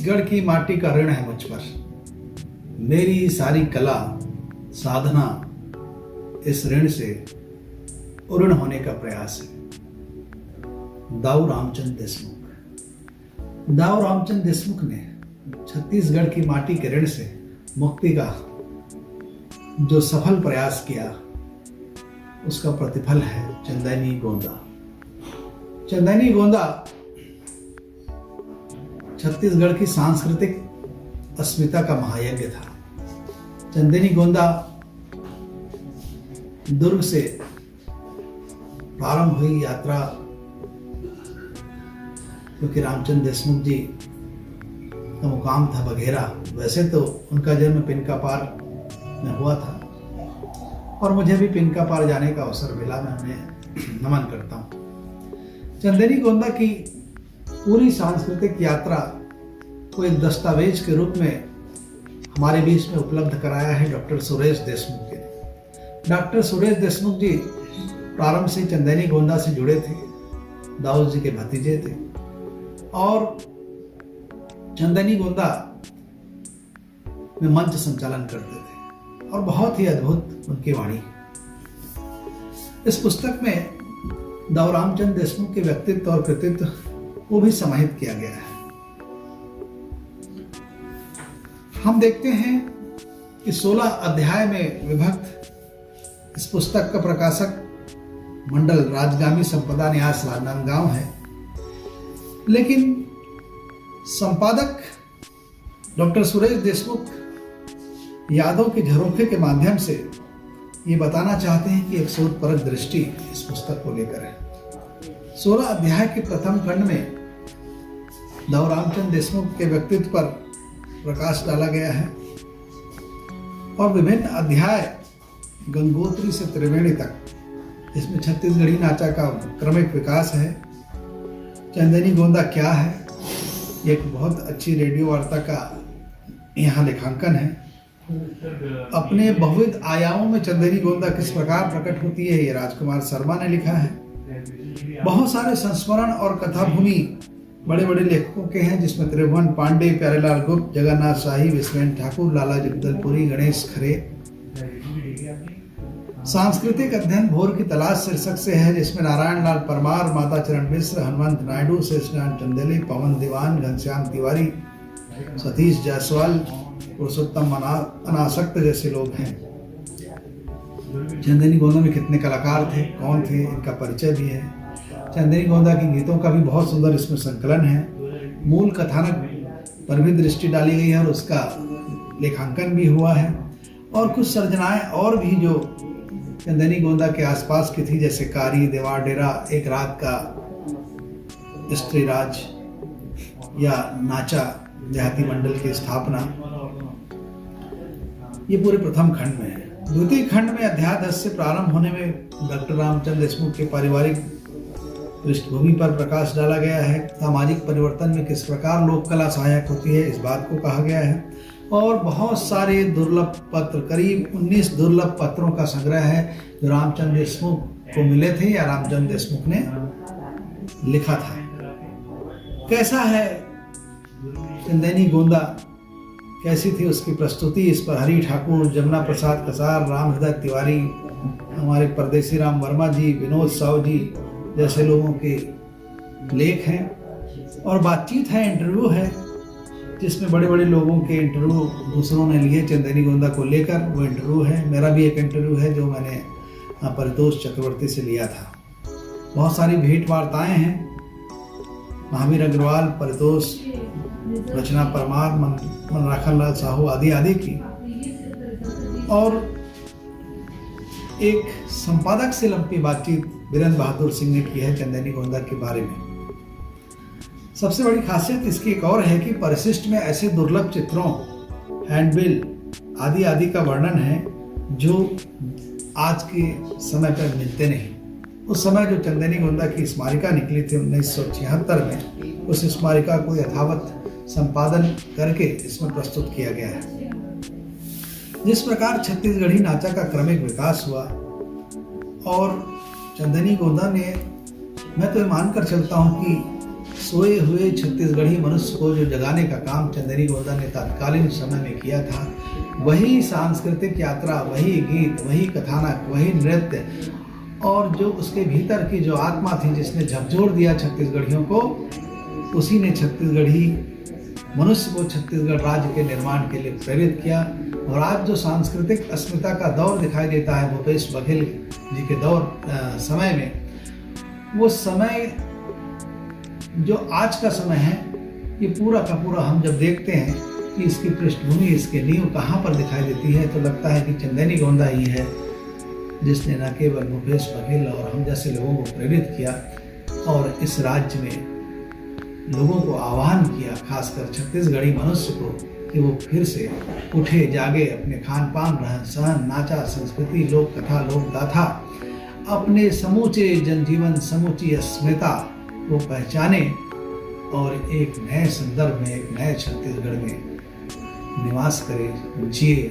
छत्तीसगढ़ की माटी का ऋण है मुझ पर। मेरी सारी कला साधना इस ऋण से उऋण होने का प्रयास है। दाऊ रामचंद्र देशमुख। दाऊ रामचंद्र देशमुख ने छत्तीसगढ़ की माटी के ऋण से मुक्ति का जो सफल प्रयास किया, उसका प्रतिफल है चंदैनी गोंदा। चंदैनी गोंदा छत्तीसगढ़ की सांस्कृतिक अस्मिता का महायज्ञ था। चंदैनी गोंदा दुर्ग से प्रारंभ हुई यात्रा, क्योंकि रामचंद्र देशमुख जी का मुकाम था बघेरा। वैसे तो उनका जन्म पिनकापार में हुआ था और मुझे भी पिनकापार जाने का अवसर मिला। मैं उन्हें नमन करता हूँ। चंदैनी गोंदा की पूरी सांस्कृतिक यात्रा को एक दस्तावेज के रूप में हमारे बीच में उपलब्ध कराया है डॉक्टर सुरेश देशमुख ने। डॉक्टर सुरेश देशमुख जी प्रारंभ से चंदैनी गोंदा से जुड़े थे, दाऊद जी के भतीजे थे और चंदैनी गोंदा में मंच संचालन करते थे और बहुत ही अद्भुत उनकी वाणी। इस पुस्तक में दाऊ रामचंद्र देशमुख के व्यक्तित्व और कृतित्व को भी समाहित किया गया है। हम देखते हैं कि 16 अध्याय में विभक्त इस पुस्तक का प्रकाशक मंडल राजगामी संपदा न्यास राजनांदगांव है, लेकिन संपादक डॉक्टर सुरेश देशमुख यादों के झरोखे के माध्यम से ये बताना चाहते हैं कि एक शोधपरक दृष्टि इस पुस्तक को लेकर है। 16 अध्याय के प्रथम खंड में दाऊ रामचंद्र देशमुख के व्यक्तित्व पर प्रकाश डाला गया है और विभिन्न अध्याय गंगोत्री से त्रिवेणी तक इसमें छत्तीसगढ़ी नाचा का क्रमिक विकास है। चंदैनी गोंदा क्या है, एक बहुत अच्छी रेडियो वार्ता का यहाँ लेखांकन है। अपने बहुविध आयामों में चंदैनी गोंदा किस प्रकार प्रकट होती है, ये राजकुमार शर्मा ने लिखा है। बहुत सारे संस्मरण और कथा भूमि बड़े बड़े लेखकों के हैं, जिसमें त्रिभुवन पांडे, प्यारेलाल गुप्त, जगन्नाथ शाही, विश्वेन ठाकुर, लाला जगदलपुरी, गणेश खरे। सांस्कृतिक अध्ययन भोर की तलाश शीर्षक से है, जिसमें नारायण लाल परमार, माता चरण मिश्र, हनुमंत नायडू, शेषनारायण चंदेली, पवन दीवान, घनश्याम तिवारी, सतीश जायसवाल, पुरुषोत्तम अनासक्त जैसे लोग हैं। चंदैनी गोंदा में कितने कलाकार थे, कौन थे, इनका परिचय भी है। चंदैनी गोंदा के गीतों का भी बहुत सुंदर इसमें संकलन है। मूल कथानक पर भी दृष्टि डाली गई है और उसका लेखांकन भी हुआ है। और कुछ सर्जनाएं और भी जो चंदैनी गोंदा के आसपास की थी, जैसे कारी, देवार डेरा, एक रात का स्त्री राज या नाचा देहाती मंडल की स्थापना, ये पूरे प्रथम खंड में है। द्वितीय खंड में अध्याय 10 से प्रारंभ होने में डॉक्टर रामचंद्र देशमुख के पारिवारिक पृष्ठभूमि पर प्रकाश डाला गया है। सामाजिक परिवर्तन में किस प्रकार लोक कला सहायक होती है, इस बात को कहा गया है। और बहुत सारे दुर्लभ पत्र, करीब 19 दुर्लभ पत्रों का संग्रह है जो रामचंद्र देशमुख को मिले थे या रामचंद्र देशमुख ने लिखा था। कैसा है चंदैनी गोंदा, कैसी थी उसकी प्रस्तुति, इस पर हरि ठाकुर, जमुना प्रसाद कसार, राम हृदय तिवारी, हमारे परदेसी राम वर्मा जी, विनोद साव जी जैसे लोगों के लेख हैं। और बातचीत है, इंटरव्यू है, जिसमें बड़े बड़े लोगों के इंटरव्यू दूसरों ने लिए चंदैनी गोंदा को लेकर। वो इंटरव्यू है, मेरा भी एक इंटरव्यू है जो मैंने परितोष चक्रवर्ती से लिया था। बहुत सारी भेंट वार्ताएं हैं, महावीर अग्रवाल, परितोष, रचना परमार, मनराखन लाल साहू आदि आदि की। और एक संपादक से लंबी बातचीत वीरेंद्र बहादुर सिंह ने की है चंदैनी गोंदा के बारे में। सबसे बड़ी खासियत इसकी एक और है कि परिशिष्ट में ऐसे दुर्लभ चित्रों, हैंडबिल आदि आदि का वर्णन है जो आज के समय पर मिलते नहीं। उस समय जो चंदैनी गोंदा की स्मारिका निकली थी 1976 में, उस स्मारिका को यथावत संपादन करके इसमें प्रस्तुत किया गया है। जिस प्रकार छत्तीसगढ़ी नाचा का क्रमिक विकास हुआ और चंदैनी गोंदा ने, मैं तो मानकर चलता हूँ कि सोए हुए छत्तीसगढ़ी मनुष्य को जो जगाने का काम चंदेरी गोंदा ने तत्कालीन समय में किया था, वही सांस्कृतिक यात्रा, वही गीत, वही कथानक, वही नृत्य और जो उसके भीतर की जो आत्मा थी जिसने झकझोर दिया छत्तीसगढ़ियों को, उसी ने छत्तीसगढ़ी मनुष्य को छत्तीसगढ़ राज्य के निर्माण के लिए प्रेरित किया। और आज जो सांस्कृतिक अस्मिता का दौर दिखाई देता है भूपेश बघेल जी के समय में, वो समय जो आज का समय है, ये पूरा का पूरा हम जब देखते हैं कि इसकी पृष्ठभूमि, इसके नींव कहाँ पर दिखाई देती है, तो लगता है कि चंदेनी गोंदा ही है जिसने न केवल भूपेश बघेल और हम जैसे लोगों को प्रेरित किया और इस राज्य में लोगों को आह्वान किया, खासकर छत्तीसगढ़ी मनुष्य को, कि वो फिर से उठे, जागे, अपने खान पान, रहन सहन, नाचा, संस्कृति, लोक कथा, लोक गाथा, अपने समूचे जनजीवन, समूची अस्मिता को पहचाने और एक नए संदर्भ में, एक नए छत्तीसगढ़ में निवास करे, जिए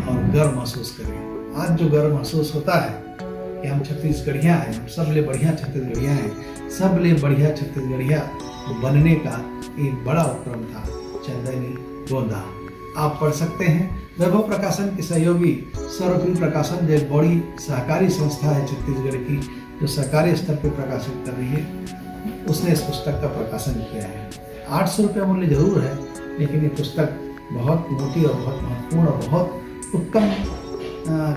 और गर्व महसूस करे। आज जो गर्व महसूस होता है कि हम छत्तीसगढ़िया हैं, हम सब ले बढ़िया छत्तीसगढ़िया हैं, सब ले बढ़िया छत्तीसगढ़िया बनने का एक बड़ा उपक्रम था चंदेनी गोंदा। आप पढ़ सकते हैं। वैभव प्रकाशन की सहयोगी सर्वप्रिय प्रकाशन जो एक बड़ी सहकारी संस्था है छत्तीसगढ़ की, जो सरकारी स्तर पर प्रकाशित कर रही है, उसने इस पुस्तक का प्रकाशन किया है। 800 रुपये मूल्य जरूर है, लेकिन ये पुस्तक बहुत मोटी और बहुत महत्वपूर्ण और बहुत उत्तम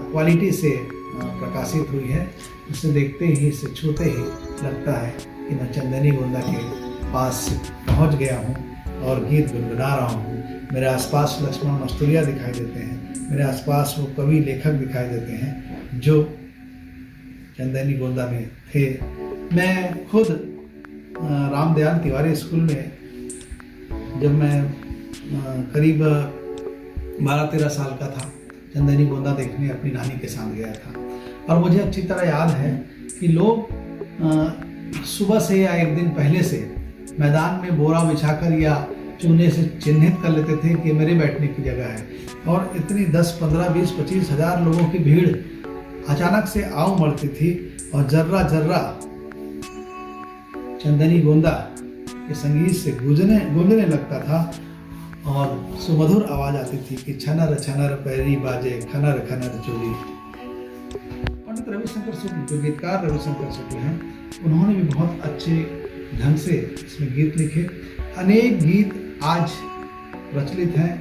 क्वालिटी से प्रकाशित हुई है। इसे देखते ही, इसे छूते ही लगता है कि मैं चंदेनी गोंदा के पास पहुंच गया हूं और गीत गुनगुना रहा हूं। मेरे आसपास लक्ष्मण मस्तूरिया दिखाई देते हैं, मेरे आसपास वो कवि लेखक दिखाई देते हैं जो चंदेनी गोंदा में थे। मैं खुद रामदयाल तिवारी स्कूल में जब मैं करीब 12-13 साल का था, चंदेनी गोंदा देखने अपनी नानी के साथ गया था। और मुझे अच्छी तरह याद है कि लोग सुबह से या एक दिन पहले से मैदान में बोरा बिछाकर या चूने से चिन्हित कर लेते थे कि मेरे बैठने की जगह है। और इतनी 10, 15, 20, 25 हजार लोगों की भीड़ अचानक से आ उमड़ती थी और जर्रा जर्रा चंदेनी गोंदा के संगीत से गूंजने लगता था और सुमधुर आवाज आती थी कि छनर छनर पैरी बाजे, खनर खनर चोली। पंडित रविशंकर शुक्ल, जो गीतकार रविशंकर शुक्ल हैं, उन्होंने भी बहुत अच्छे ढंग से इसमें गीत लिखे। अनेक गीत आज प्रचलित हैं,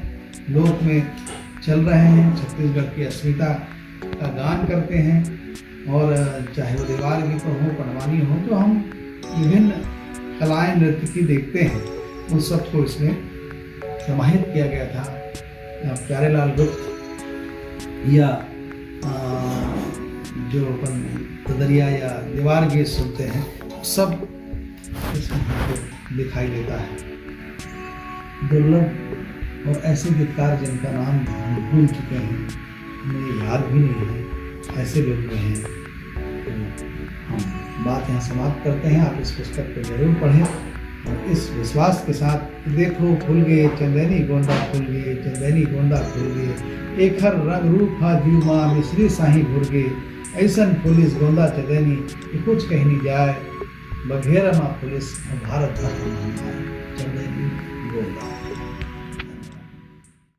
लोक में चल रहे हैं, छत्तीसगढ़ की अस्मिता का गान करते हैं। और चाहे वो दीवार गीत हो, पनवानी हो, तो हम विभिन्न कलाएं नृत्य की देखते हैं, उन सबको इसमें समाहित किया गया था। प्यारेलाल गुप्त या जो अपन कदरिया या दीवार गीत सुनते हैं, सब इसमें हमको दिखाई देता है। दुर्लभ और ऐसे गीतकार जिनका नाम हम भूल चुके हैं, हमें याद भी नहीं है, ऐसे लोग भी हैं। तो हम बात यहाँ समाप्त करते हैं। आप इस पुस्तक को जरूर पढ़ें और इस विश्वास के साथ, देखो खुल गए चंदेनी गोंदा, खुल गए चंदेनी गोंदा, खुल गए एक हर रंग रूप हा जीवा मिश्री साही घुर गए, ऐसन पुलिस गोंदा चंदेनी कि कुछ कहीं नहीं जाए, बघेरा माँ पुलिस भारत भर में।